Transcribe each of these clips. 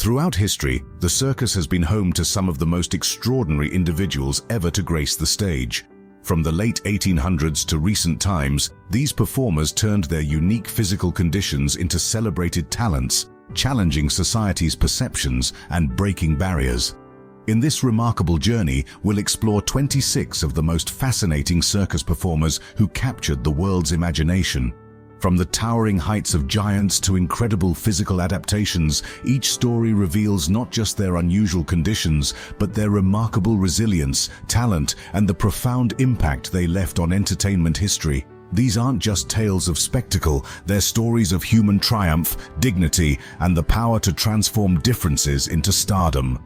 Throughout history, the circus has been home to some of the most extraordinary individuals ever to grace the stage. From the late 1800s to recent times, these performers turned their unique physical conditions into celebrated talents, challenging society's perceptions and breaking barriers. In this remarkable journey, we'll explore 26 of the most fascinating circus performers who captured the world's imagination. From the towering heights of giants to incredible physical adaptations, each story reveals not just their unusual conditions, but their remarkable resilience, talent, and the profound impact they left on entertainment history. These aren't just tales of spectacle, they're stories of human triumph, dignity, and the power to transform differences into stardom.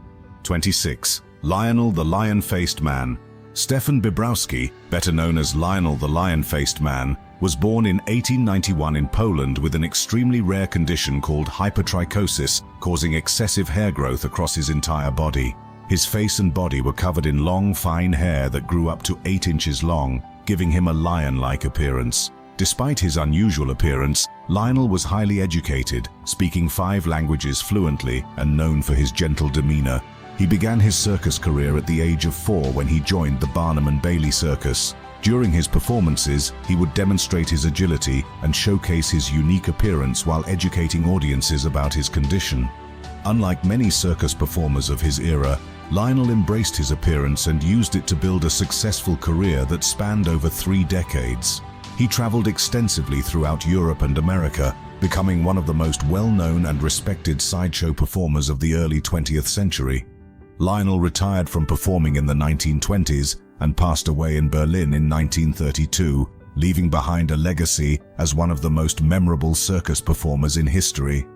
26. Lionel the Lion-Faced Man. Stefan Bibrowski, better known as Lionel the Lion-Faced Man, was born in 1891 in Poland with an extremely rare condition called hypertrichosis, causing excessive hair growth across his entire body. His face and body were covered in long, fine hair that grew up to 8 inches long, giving him a lion-like appearance. Despite his unusual appearance, Lionel was highly educated, speaking 5 languages fluently and known for his gentle demeanor. He began his circus career at the age of 4 when he joined the Barnum and Bailey Circus. During his performances, he would demonstrate his agility and showcase his unique appearance while educating audiences about his condition. Unlike many circus performers of his era, Lionel embraced his appearance and used it to build a successful career that spanned over 3 decades. He traveled extensively throughout Europe and America, becoming one of the most well-known and respected sideshow performers of the early 20th century. Lionel retired from performing in the 1920s and passed away in Berlin in 1932, leaving behind a legacy as one of the most memorable circus performers in history.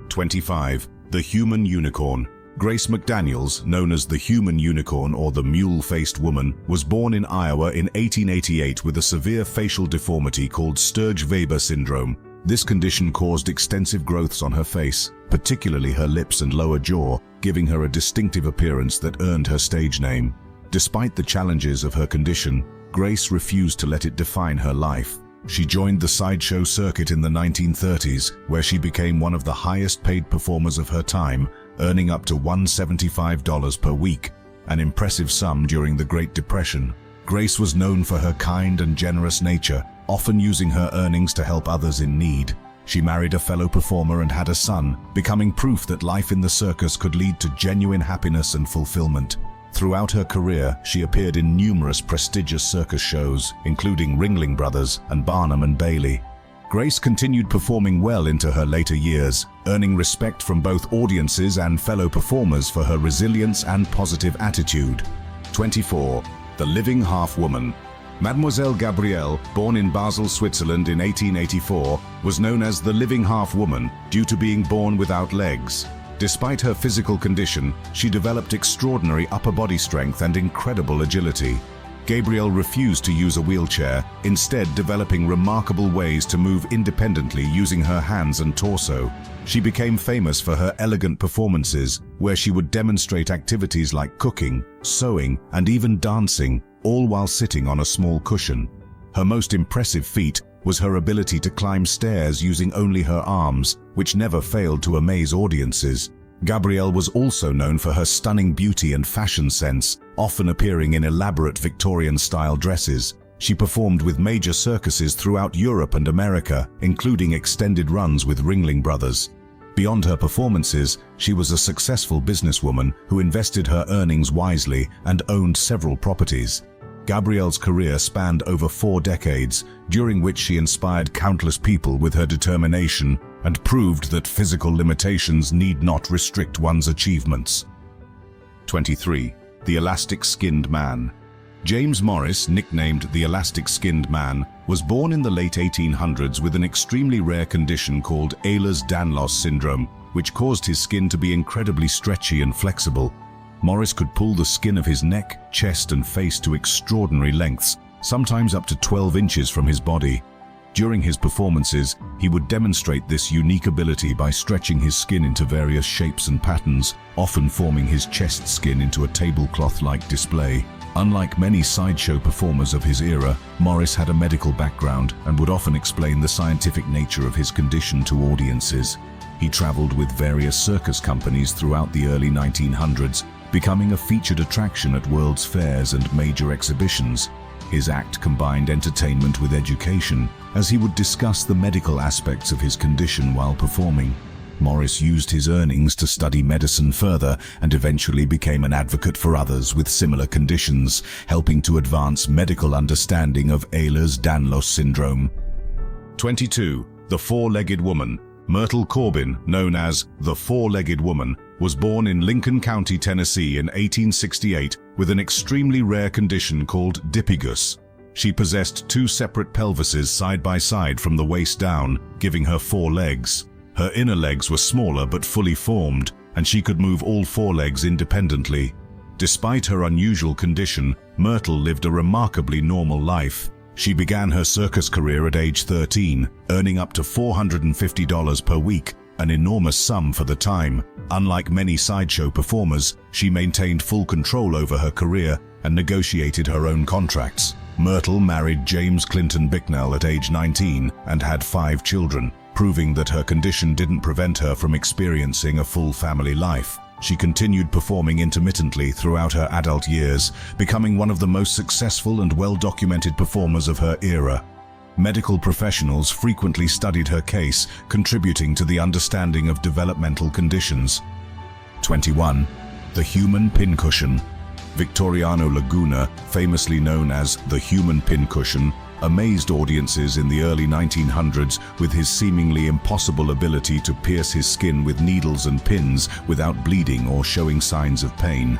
25. The Human Unicorn. Grace McDaniels, known as the Human Unicorn or the Mule-Faced Woman, was born in Iowa in 1888 with a severe facial deformity called Sturge-Weber syndrome. This condition caused extensive growths on her face, particularly her lips and lower jaw, giving her a distinctive appearance that earned her stage name. Despite the challenges of her condition, Grace refused to let it define her life. She joined the sideshow circuit in the 1930s, where she became one of the highest-paid performers of her time, earning up to $175 per week, an impressive sum during the Great Depression. Grace was known for her kind and generous nature, often using her earnings to help others in need. She married a fellow performer and had a son, becoming proof that life in the circus could lead to genuine happiness and fulfillment. Throughout her career, she appeared in numerous prestigious circus shows, including Ringling Brothers and Barnum and Bailey. Grace continued performing well into her later years, earning respect from both audiences and fellow performers for her resilience and positive attitude. 24. The Living Half-Woman. Mademoiselle Gabrielle, born in Basel, Switzerland in 1884, was known as the Living Half-Woman due to being born without legs. Despite her physical condition, she developed extraordinary upper body strength and incredible agility. Gabrielle refused to use a wheelchair, instead developing remarkable ways to move independently using her hands and torso. She became famous for her elegant performances, where she would demonstrate activities like cooking, sewing, and even dancing, all while sitting on a small cushion. Her most impressive feat was her ability to climb stairs using only her arms, which never failed to amaze audiences. Gabrielle was also known for her stunning beauty and fashion sense, often appearing in elaborate Victorian-style dresses. She performed with major circuses throughout Europe and America, including extended runs with Ringling Brothers. Beyond her performances, she was a successful businesswoman who invested her earnings wisely and owned several properties. Gabrielle's career spanned over 4 decades, during which she inspired countless people with her determination and proved that physical limitations need not restrict one's achievements. 23. The Elastic-Skinned Man. James Morris, nicknamed the Elastic-Skinned Man, was born in the late 1800s with an extremely rare condition called Ehlers-Danlos syndrome, which caused his skin to be incredibly stretchy and flexible. Morris could pull the skin of his neck, chest, and face to extraordinary lengths, sometimes up to 12 inches from his body. During his performances, he would demonstrate this unique ability by stretching his skin into various shapes and patterns, often forming his chest skin into a tablecloth-like display. Unlike many sideshow performers of his era, Morris had a medical background and would often explain the scientific nature of his condition to audiences. He traveled with various circus companies throughout the early 1900s, becoming a featured attraction at world's fairs and major exhibitions. His act combined entertainment with education, as he would discuss the medical aspects of his condition while performing. Morris used his earnings to study medicine further and eventually became an advocate for others with similar conditions, helping to advance medical understanding of Ehlers-Danlos syndrome. 22. The Four-Legged Woman. Myrtle Corbin, known as the Four-Legged Woman, was born in Lincoln County, Tennessee in 1868 with an extremely rare condition called dipygus. She possessed two separate pelvises side by side from the waist down, giving her 4 legs. Her inner legs were smaller but fully formed, and she could move all 4 legs independently. Despite her unusual condition, Myrtle lived a remarkably normal life. She began her circus career at age 13, earning up to $450 per week, an enormous sum for the time. Unlike many sideshow performers, she maintained full control over her career and negotiated her own contracts. Myrtle married James Clinton Bicknell at age 19 and had 5 children, proving that her condition didn't prevent her from experiencing a full family life. She continued performing intermittently throughout her adult years, becoming one of the most successful and well-documented performers of her era. Medical professionals frequently studied her case, contributing to the understanding of developmental conditions. 21. The Human Pincushion. Victoriano Laguna, famously known as the Human Pincushion, amazed audiences in the early 1900s with his seemingly impossible ability to pierce his skin with needles and pins without bleeding or showing signs of pain.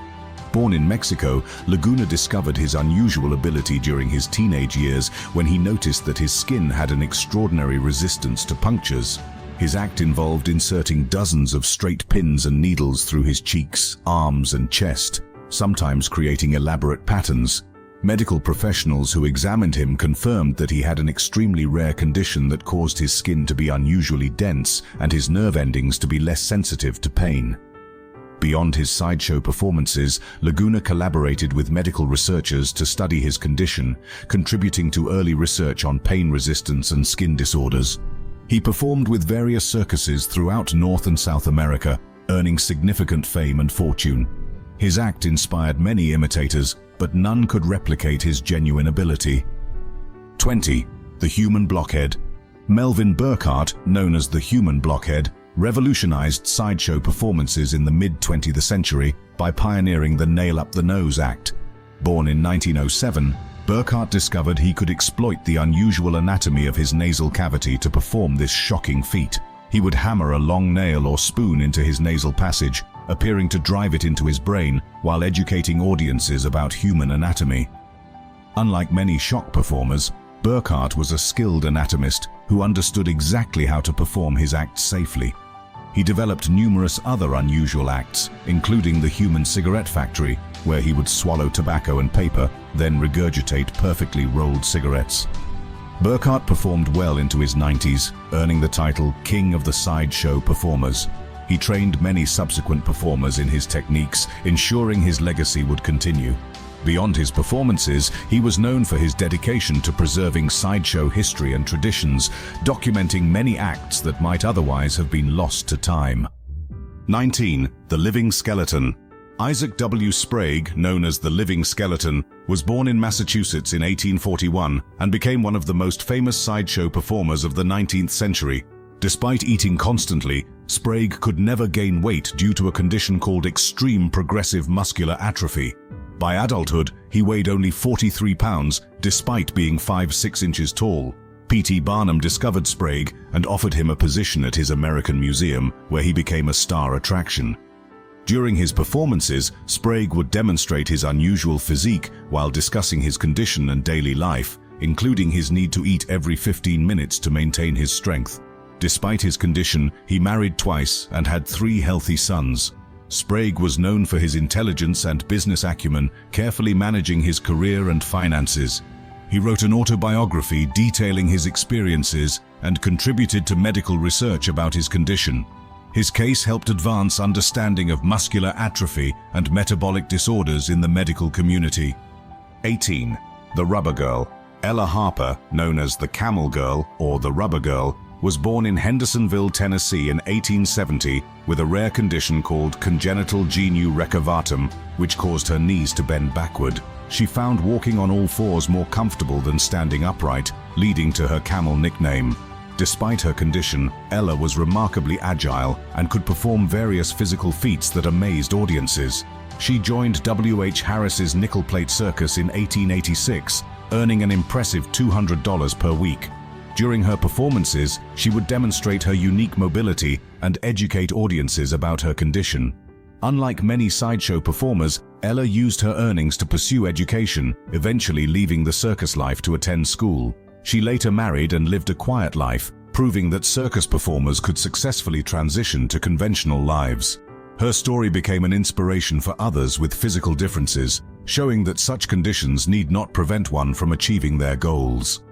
Born in Mexico, Laguna discovered his unusual ability during his teenage years when he noticed that his skin had an extraordinary resistance to punctures. His act involved inserting dozens of straight pins and needles through his cheeks, arms, and chest, sometimes creating elaborate patterns. Medical professionals who examined him confirmed that he had an extremely rare condition that caused his skin to be unusually dense and his nerve endings to be less sensitive to pain. Beyond his sideshow performances, Laguna collaborated with medical researchers to study his condition, contributing to early research on pain resistance and skin disorders. He performed with various circuses throughout North and South America, earning significant fame and fortune. His act inspired many imitators, but none could replicate his genuine ability. 20. The Human Blockhead. Melvin Burkhart, known as the Human Blockhead, revolutionized sideshow performances in the mid-20th century by pioneering the nail-up-the-nose act. Born in 1907, Burkhart discovered he could exploit the unusual anatomy of his nasal cavity to perform this shocking feat. He would hammer a long nail or spoon into his nasal passage, appearing to drive it into his brain while educating audiences about human anatomy. Unlike many shock performers, Burkhart was a skilled anatomist who understood exactly how to perform his acts safely. He developed numerous other unusual acts, including the human cigarette factory, where he would swallow tobacco and paper, then regurgitate perfectly rolled cigarettes. Burkhart performed well into his 90s, earning the title King of the Sideshow Performers. He trained many subsequent performers in his techniques, ensuring his legacy would continue. Beyond his performances, he was known for his dedication to preserving sideshow history and traditions, documenting many acts that might otherwise have been lost to time. 19. The Living Skeleton. Isaac W. Sprague, known as the Living Skeleton, was born in Massachusetts in 1841 and became one of the most famous sideshow performers of the 19th century. Despite eating constantly, Sprague could never gain weight due to a condition called extreme progressive muscular atrophy. By adulthood, he weighed only 43 pounds, despite being 5'6" inches tall. P.T. Barnum discovered Sprague and offered him a position at his American Museum, where he became a star attraction. During his performances, Sprague would demonstrate his unusual physique while discussing his condition and daily life, including his need to eat every 15 minutes to maintain his strength. Despite his condition, he married twice and had 3 healthy sons. Sprague was known for his intelligence and business acumen, carefully managing his career and finances. He wrote an autobiography detailing his experiences and contributed to medical research about his condition. His case helped advance understanding of muscular atrophy and metabolic disorders in the medical community. 18. The Rubber Girl. Ella Harper, known as the Camel Girl or the Rubber Girl, was born in Hendersonville, Tennessee in 1870 with a rare condition called congenital genu recurvatum, which caused her knees to bend backward. She found walking on all fours more comfortable than standing upright, leading to her camel nickname. Despite her condition, Ella was remarkably agile and could perform various physical feats that amazed audiences. She joined W.H. Harris's nickel plate circus in 1886, earning an impressive $200 per week. During her performances, she would demonstrate her unique mobility and educate audiences about her condition. Unlike many sideshow performers, Ella used her earnings to pursue education, eventually leaving the circus life to attend school. She later married and lived a quiet life, proving that circus performers could successfully transition to conventional lives. Her story became an inspiration for others with physical differences, showing that such conditions need not prevent one from achieving their goals.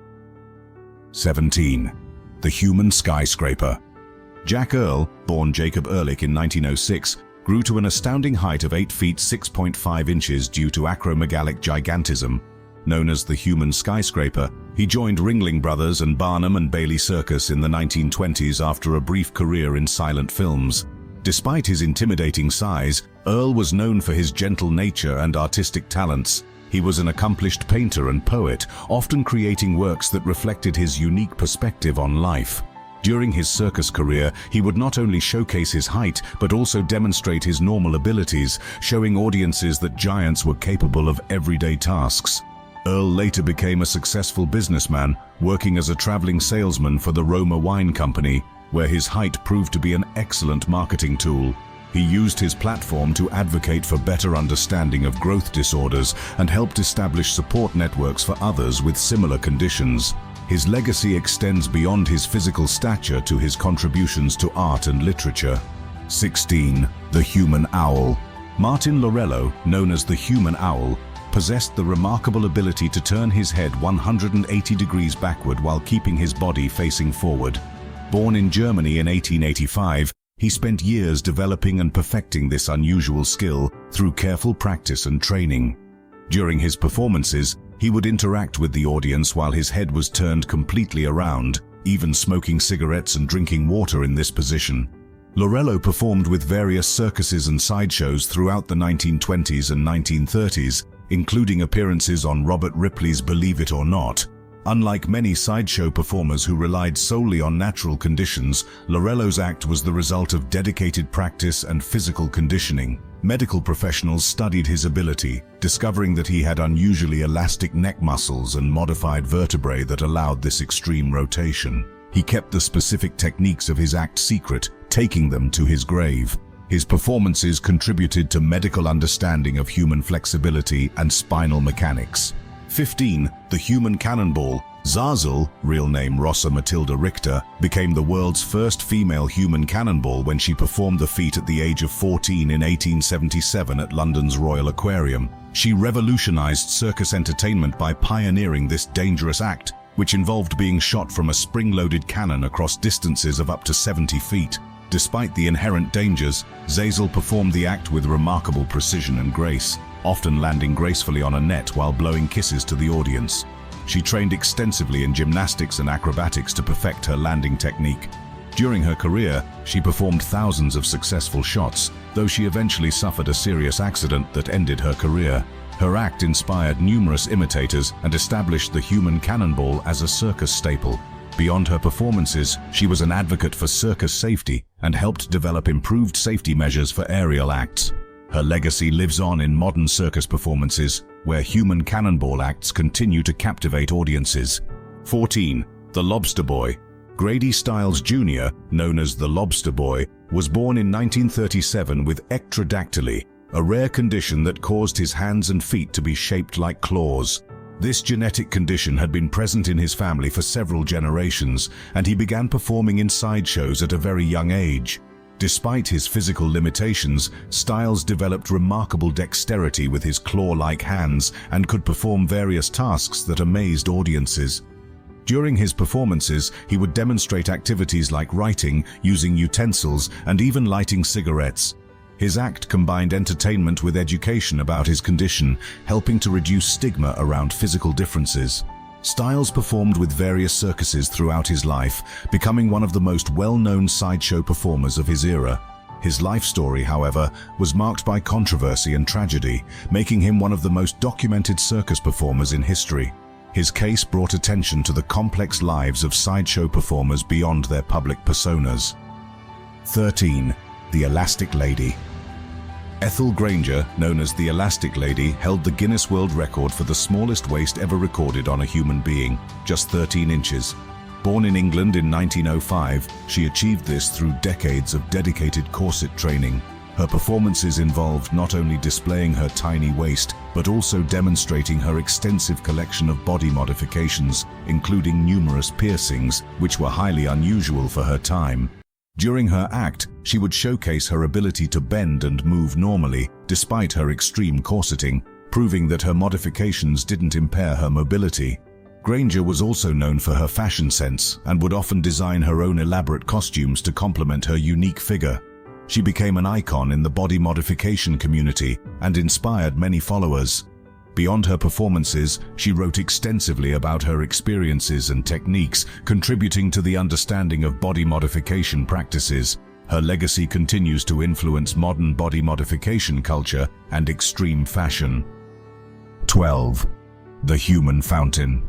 17. The human skyscraper. Jack Earl, born Jacob Ehrlich in 1906, grew to an astounding height of 8 feet 6.5 inches due to acromegalic gigantism. Known as the human skyscraper, he joined Ringling Brothers and Barnum and Bailey Circus in the 1920s after a brief career in silent films. Despite his intimidating size, Earl was known for his gentle nature and artistic talents. He was an accomplished painter and poet, often creating works that reflected his unique perspective on life. During his circus career, he would not only showcase his height, but also demonstrate his normal abilities, showing audiences that giants were capable of everyday tasks. Earl later became a successful businessman, working as a traveling salesman for the Roma Wine Company, where his height proved to be an excellent marketing tool. He used his platform to advocate for better understanding of growth disorders and helped establish support networks for others with similar conditions. His legacy extends beyond his physical stature to his contributions to art and literature. 16. The human owl. Martin Lorello, known as the human owl, possessed the remarkable ability to turn his head 180 degrees backward while keeping his body facing forward. Born in Germany in 1885, he spent years developing and perfecting this unusual skill through careful practice and training. During his performances, he would interact with the audience while his head was turned completely around, even smoking cigarettes and drinking water in this position. Lorello performed with various circuses and sideshows throughout the 1920s and 1930s, including appearances on Robert Ripley's Believe It or Not. Unlike many sideshow performers who relied solely on natural conditions, Lorello's act was the result of dedicated practice and physical conditioning. Medical professionals studied his ability, discovering that he had unusually elastic neck muscles and modified vertebrae that allowed this extreme rotation. He kept the specific techniques of his act secret, taking them to his grave. His performances contributed to medical understanding of human flexibility and spinal mechanics. 15. The human cannonball. Zazel, real name Rosa Matilda Richter, became the world's first female human cannonball when she performed the feat at the age of 14 in 1877 at London's Royal Aquarium. She revolutionized circus entertainment by pioneering this dangerous act, which involved being shot from a spring-loaded cannon across distances of up to 70 feet. Despite the inherent dangers, Zazel performed the act with remarkable precision and grace, often landing gracefully on a net while blowing kisses to the audience. She trained extensively in gymnastics and acrobatics to perfect her landing technique. During her career, she performed thousands of successful shots, though she eventually suffered a serious accident that ended her career. Her act inspired numerous imitators and established the human cannonball as a circus staple. Beyond her performances, she was an advocate for circus safety and helped develop improved safety measures for aerial acts. Her legacy lives on in modern circus performances, where human cannonball acts continue to captivate audiences. 14. The Lobster Boy. Grady Stiles Jr., known as the Lobster Boy, was born in 1937 with ectrodactyly, a rare condition that caused his hands and feet to be shaped like claws. This genetic condition had been present in his family for several generations, and he began performing in sideshows at a very young age. Despite his physical limitations, Stiles developed remarkable dexterity with his claw-like hands and could perform various tasks that amazed audiences. During his performances, he would demonstrate activities like writing, using utensils, and even lighting cigarettes. His act combined entertainment with education about his condition, helping to reduce stigma around physical differences. Styles performed with various circuses throughout his life, becoming one of the most well-known sideshow performers of his era. His life story, however, was marked by controversy and tragedy, making him one of the most documented circus performers in history. His case brought attention to the complex lives of sideshow performers beyond their public personas. 13. The Elastic Lady. Ethel Granger, known as the Elastic Lady, held the Guinness World Record for the smallest waist ever recorded on a human being, just 13 inches. Born in England in 1905, she achieved this through decades of dedicated corset training. Her performances involved not only displaying her tiny waist, but also demonstrating her extensive collection of body modifications, including numerous piercings, which were highly unusual for her time. During her act, she would showcase her ability to bend and move normally, despite her extreme corseting, proving that her modifications didn't impair her mobility. Granger was also known for her fashion sense and would often design her own elaborate costumes to complement her unique figure. She became an icon in the body modification community and inspired many followers. Beyond her performances, she wrote extensively about her experiences and techniques, contributing to the understanding of body modification practices. Her legacy continues to influence modern body modification culture and extreme fashion. 12. The Human Fountain.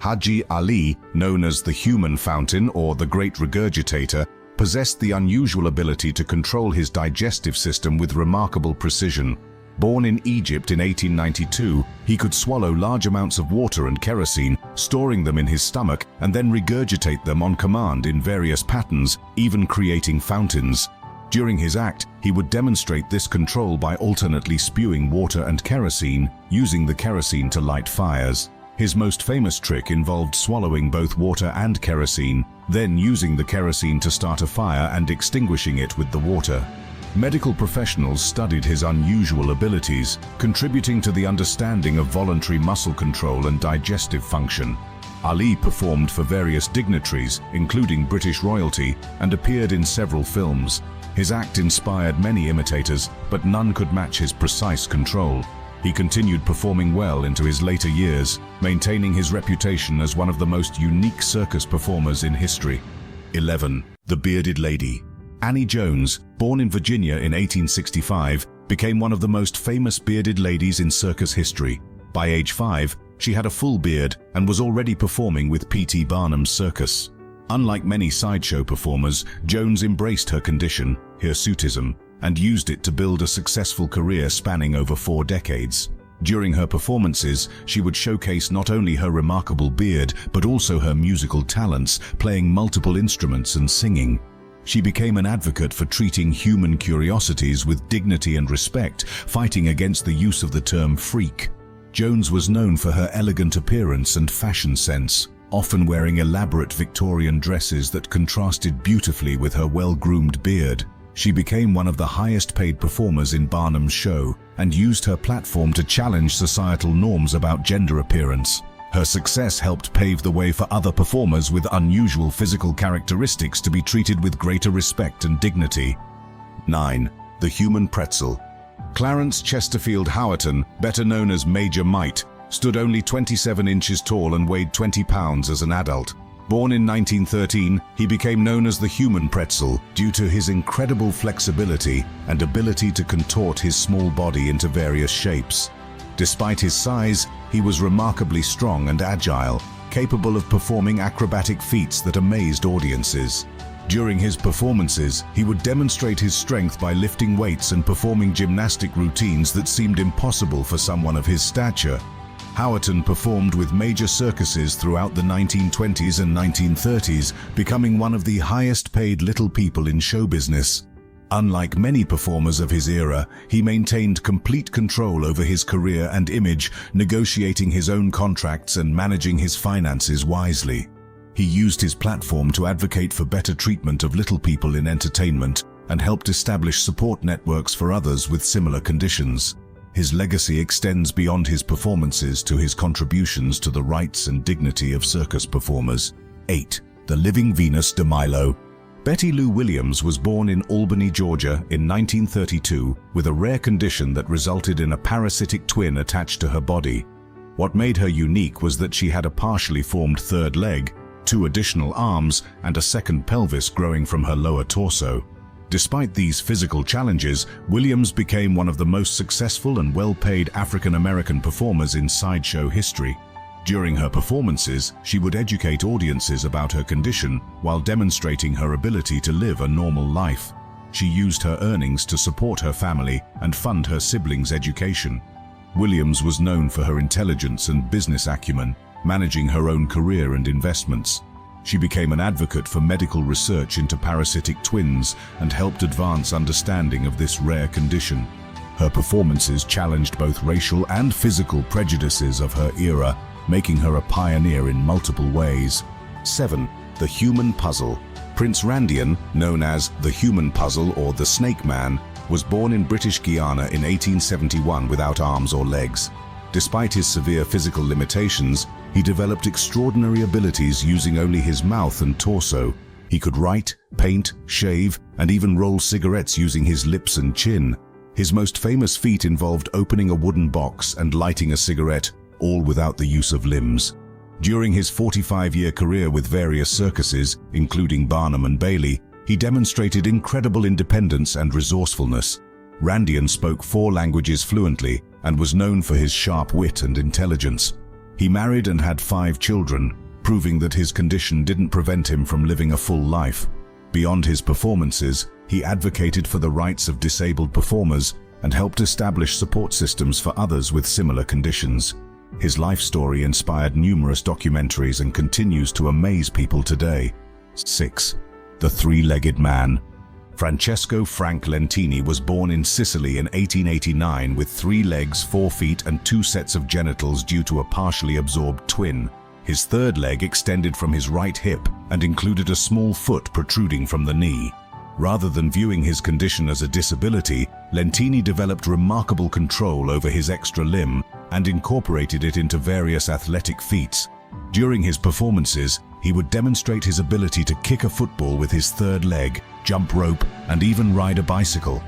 Haji Ali, known as the Human Fountain or the Great Regurgitator, possessed the unusual ability to control his digestive system with remarkable precision. Born in Egypt in 1892, he could swallow large amounts of water and kerosene, storing them in his stomach, and then regurgitate them on command in various patterns, even creating fountains. During his act, he would demonstrate this control by alternately spewing water and kerosene, using the kerosene to light fires. His most famous trick involved swallowing both water and kerosene, then using the kerosene to start a fire and extinguishing it with the water. Medical professionals studied his unusual abilities, contributing to the understanding of voluntary muscle control and digestive function. Ali performed for various dignitaries, including British royalty, and appeared in several films. His act inspired many imitators, but none could match his precise control. He continued performing well into his later years, maintaining his reputation as one of the most unique circus performers in history. 11. The Bearded Lady. Annie Jones, born in Virginia in 1865, became one of the most famous bearded ladies in circus history. By age 5, she had a full beard and was already performing with P.T. Barnum's circus. Unlike many sideshow performers, Jones embraced her condition, hirsutism, and used it to build a successful career spanning over 4 decades. During her performances, she would showcase not only her remarkable beard, but also her musical talents, playing multiple instruments and singing. She became an advocate for treating human curiosities with dignity and respect, fighting against the use of the term freak. Jones was known for her elegant appearance and fashion sense, often wearing elaborate Victorian dresses that contrasted beautifully with her well-groomed beard. She became one of the highest-paid performers in Barnum's show and used her platform to challenge societal norms about gender appearance. Her success helped pave the way for other performers with unusual physical characteristics to be treated with greater respect and dignity. 9. The Human Pretzel. Clarence Chesterfield Howerton, better known as Major Mite, stood only 27 inches tall and weighed 20 pounds as an adult. Born in 1913, he became known as the Human Pretzel due to his incredible flexibility and ability to contort his small body into various shapes. Despite his size, he was remarkably strong and agile, capable of performing acrobatic feats that amazed audiences. During his performances, he would demonstrate his strength by lifting weights and performing gymnastic routines that seemed impossible for someone of his stature. Howerton performed with major circuses throughout the 1920s and 1930s, becoming one of the highest-paid little people in show business. Unlike many performers of his era, he maintained complete control over his career and image, negotiating his own contracts and managing his finances wisely. He used his platform to advocate for better treatment of little people in entertainment and helped establish support networks for others with similar conditions. His legacy extends beyond his performances to his contributions to the rights and dignity of circus performers. 8. The Living Venus de Milo. Betty Lou Williams was born in Albany, Georgia in 1932 with a rare condition that resulted in a parasitic twin attached to her body. What made her unique was that she had a partially formed third leg, 2 additional arms, and a second pelvis growing from her lower torso. Despite these physical challenges, Williams became one of the most successful and well-paid African-American performers in sideshow history. During her performances, she would educate audiences about her condition while demonstrating her ability to live a normal life. She used her earnings to support her family and fund her siblings' education. Williams was known for her intelligence and business acumen, managing her own career and investments. She became an advocate for medical research into parasitic twins and helped advance understanding of this rare condition. Her performances challenged both racial and physical prejudices of her era, making her a pioneer in multiple ways. 7. The Human Puzzle. Prince Randian, known as the Human Puzzle or the Snake Man, was born in British Guiana in 1871 without arms or legs. Despite his severe physical limitations, he developed extraordinary abilities using only his mouth and torso. He could write, paint, shave, and even roll cigarettes using his lips and chin. His most famous feat involved opening a wooden box and lighting a cigarette, all without the use of limbs. During his 45-year career with various circuses, including Barnum and Bailey, he demonstrated incredible independence and resourcefulness. Randian spoke 4 languages fluently and was known for his sharp wit and intelligence. He married and had 5 children, proving that his condition didn't prevent him from living a full life. Beyond his performances, he advocated for the rights of disabled performers and helped establish support systems for others with similar conditions. His life story inspired numerous documentaries and continues to amaze people today. 6. The Three-Legged Man. Francesco Frank Lentini was born in Sicily in 1889 with 3 legs, 4 feet, and 2 sets of genitals due to a partially absorbed twin. His third leg extended from his right hip and included a small foot protruding from the knee. Rather than viewing his condition as a disability, Lentini developed remarkable control over his extra limb and incorporated it into various athletic feats. During his performances, he would demonstrate his ability to kick a football with his third leg, jump rope, and even ride a bicycle.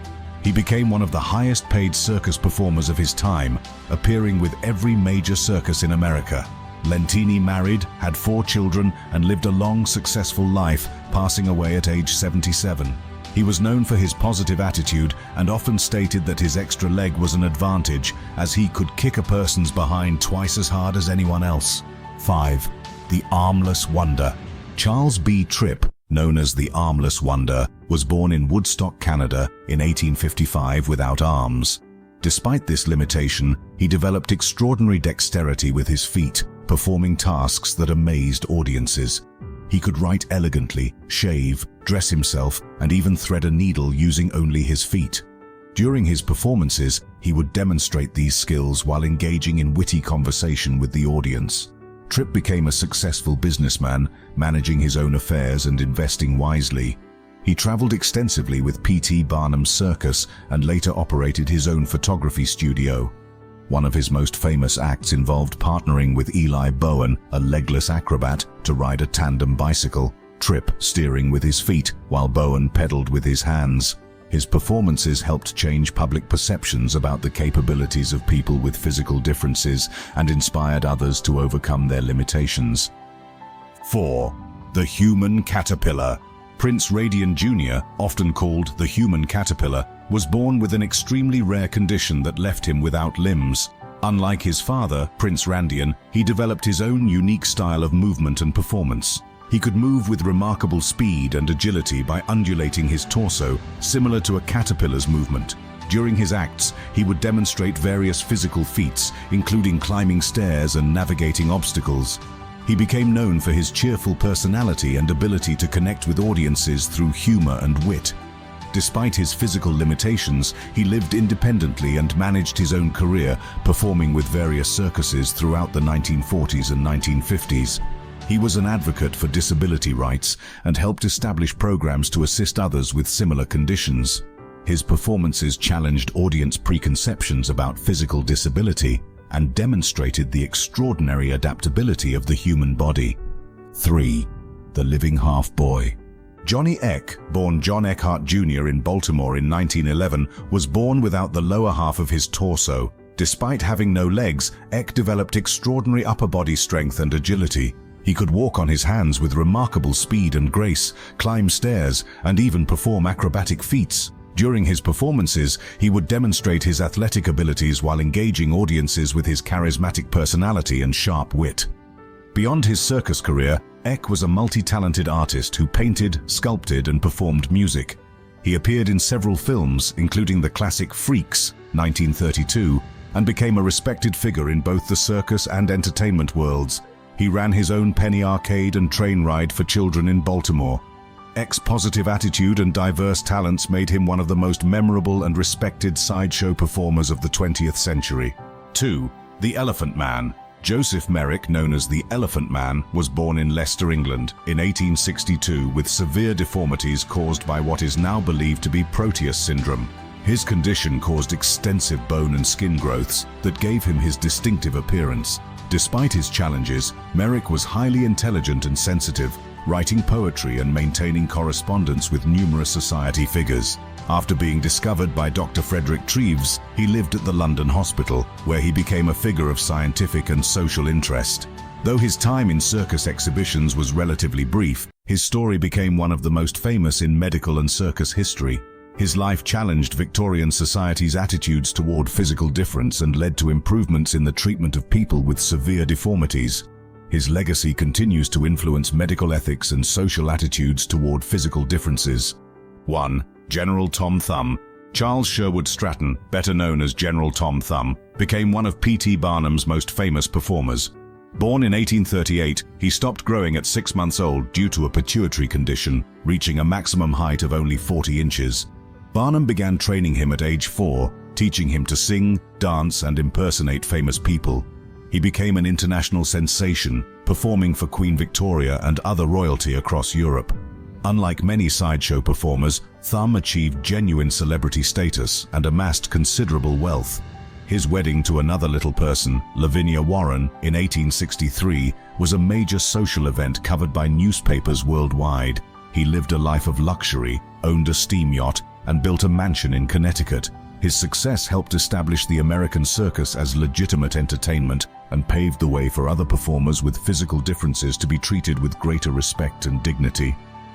He became one of the highest-paid circus performers of his time, appearing with every major circus in America. Lentini married, had 4 children, and lived a long, successful life, passing away at age 77. He was known for his positive attitude and often stated that his extra leg was an advantage, as he could kick a person's behind twice as hard as anyone else. 5. The Armless Wonder. Charles B. Tripp, known as the Armless Wonder, was born in Woodstock, Canada in 1855 without arms. Despite this limitation, he developed extraordinary dexterity with his feet, performing tasks that amazed audiences. He could write elegantly, shave, dress himself, and even thread a needle using only his feet. During his performances, he would demonstrate these skills while engaging in witty conversation with the audience. Tripp became a successful businessman, managing his own affairs and investing wisely. He traveled extensively with P.T. Barnum's Circus and later operated his own photography studio. One of his most famous acts involved partnering with Eli Bowen, a legless acrobat, to ride a tandem bicycle, Tripp steering with his feet while Bowen pedaled with his hands. His performances helped change public perceptions about the capabilities of people with physical differences and inspired others to overcome their limitations. 4. The Human Caterpillar. Prince Randian Jr., often called the Human Caterpillar, was born with an extremely rare condition that left him without limbs. Unlike his father, Prince Randian, he developed his own unique style of movement and performance. He could move with remarkable speed and agility by undulating his torso, similar to a caterpillar's movement. During his acts, he would demonstrate various physical feats, including climbing stairs and navigating obstacles. He became known for his cheerful personality and ability to connect with audiences through humor and wit. Despite his physical limitations, he lived independently and managed his own career, performing with various circuses throughout the 1940s and 1950s. He was an advocate for disability rights and helped establish programs to assist others with similar conditions. His performances challenged audience preconceptions about physical disability and demonstrated the extraordinary adaptability of the human body. 3. The Living Half-Boy. Johnny Eck, born John Eckhart Jr. in Baltimore in 1911, was born without the lower half of his torso. Despite having no legs, Eck developed extraordinary upper body strength and agility. He could walk on his hands with remarkable speed and grace, climb stairs, and even perform acrobatic feats. During his performances, he would demonstrate his athletic abilities while engaging audiences with his charismatic personality and sharp wit. Beyond his circus career, Eck was a multi-talented artist who painted, sculpted, and performed music. He appeared in several films, including the classic Freaks, 1932, and became a respected figure in both the circus and entertainment worlds. He ran his own penny arcade and train ride for children in Baltimore. Eck's positive attitude and diverse talents made him one of the most memorable and respected sideshow performers of the 20th century. 2. The Elephant Man. Joseph Merrick, known as the Elephant Man, was born in Leicester, England, in 1862 with severe deformities caused by what is now believed to be Proteus syndrome. His condition caused extensive bone and skin growths that gave him his distinctive appearance. Despite his challenges, Merrick was highly intelligent and sensitive, writing poetry and maintaining correspondence with numerous society figures. After being discovered by Dr. Frederick Treves, he lived at the London Hospital, where he became a figure of scientific and social interest. Though his time in circus exhibitions was relatively brief, his story became one of the most famous in medical and circus history. His life challenged Victorian society's attitudes toward physical difference and led to improvements in the treatment of people with severe deformities. His legacy continues to influence medical ethics and social attitudes toward physical differences. 1. General Tom Thumb. Charles Sherwood Stratton, better known as General Tom Thumb, became one of P.T. Barnum's most famous performers. Born in 1838, he stopped growing at 6 months old due to a pituitary condition, reaching a maximum height of only 40 inches. Barnum began training him at age 4, teaching him to sing, dance, and impersonate famous people. He became an international sensation, performing for Queen Victoria and other royalty across Europe. Unlike many sideshow performers, Thumb achieved genuine celebrity status and amassed considerable wealth. His wedding to another little person, Lavinia Warren, in 1863, was a major social event covered by newspapers worldwide. He lived a life of luxury, owned a steam yacht, and built a mansion in Connecticut. His success helped establish the American circus as legitimate entertainment and paved the way for other performers with physical differences to be treated with greater respect and dignity.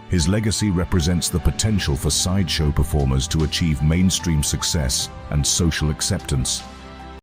His legacy represents the potential for sideshow performers to achieve mainstream success and social acceptance.